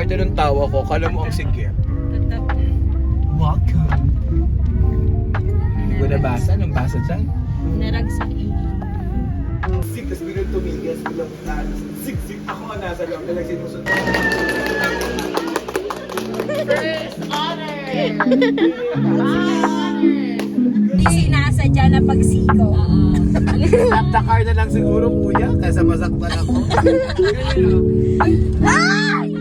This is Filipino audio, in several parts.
parte ng tawa ko, kala mo ang sige. Welcome. Hindi ko nabasa, nang basa dyan. Naragsak Sig, tapos bilang tumigas, bilang sig, ako ang nasa loob na nagsinusunod. First honor! Hindi sinasadya na pagsigo. Tap the car na lang siguro, kuya, kaysa masaktan ako. Ay!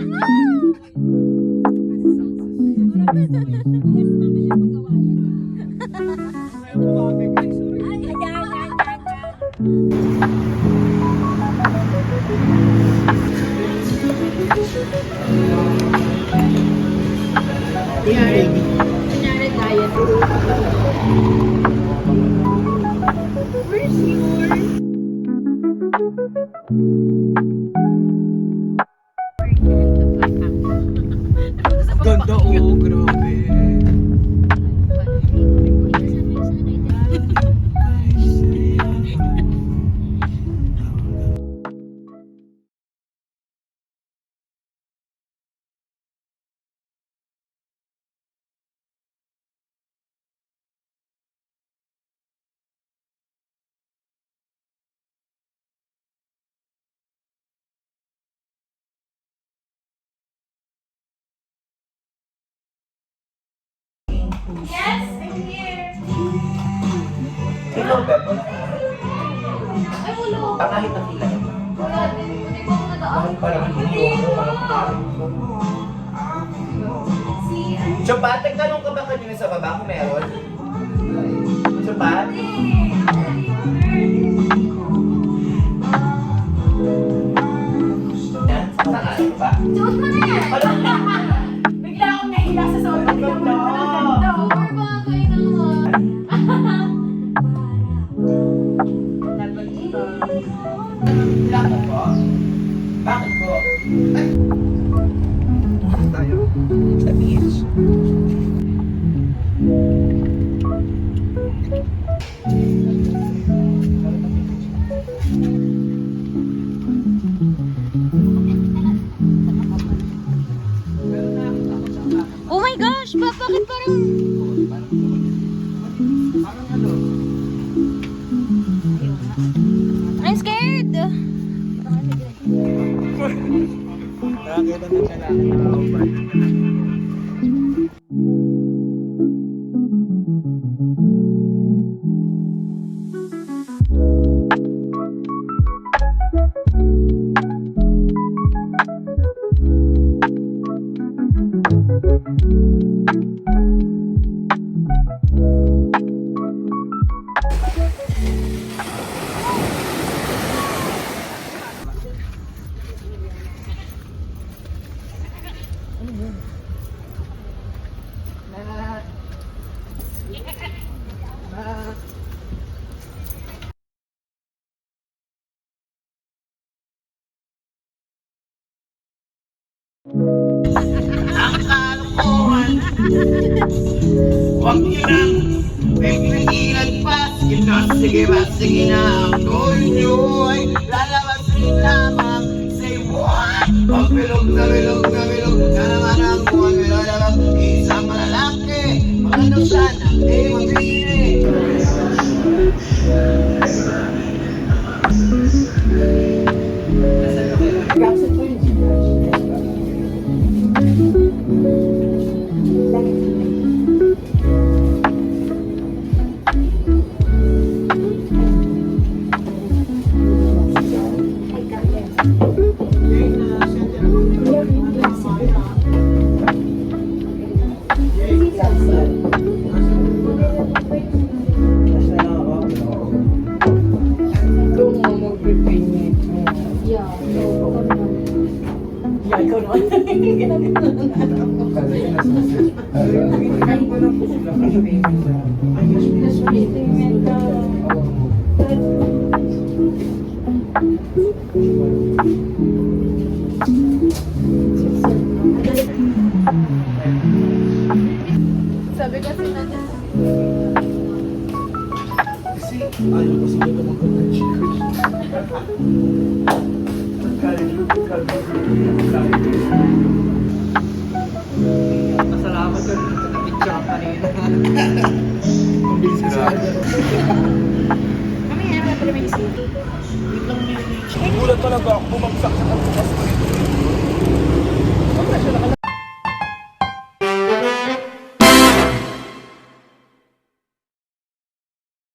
Kunyari diet. Where's yours? Ganda, oh, grabe. Yes, I'm here. Hello, Beb. Ay, ulo. Kahit nakilala mo. Wala din. Hindi ko ako nadaan. Parang hindi mo. Chopat, nagtanong ka ba kanina sa baba kung meron? Chopat? Yan, saan ka ba? Suot mo na yan. Bigla akong nahiya sa suot. Hindi naman ako naganda. Bagay naman. Bakit po? Bakit po? Ay! Tayo? Sa beach? Oh my gosh! Bakit parang... Parang ano? I'm scared! Nakakita na siya lang nakakauban. Ang kalokohan. Huwag niyo nang pipigilan pa. Sige na, sige ba, sige na. Ang goal niyo ay lalabas rin lamang. Say what? Pag bilog na bilog na bilog na naman ang buwan nilalabas. Isang malalaki, maganda siya na di mabili. Sabi kasi natin. Kasi ayaw ko sila naman ko ng chicken. Ang Vitamin C. Gulat talaga ako, bumagsak sa pagbukas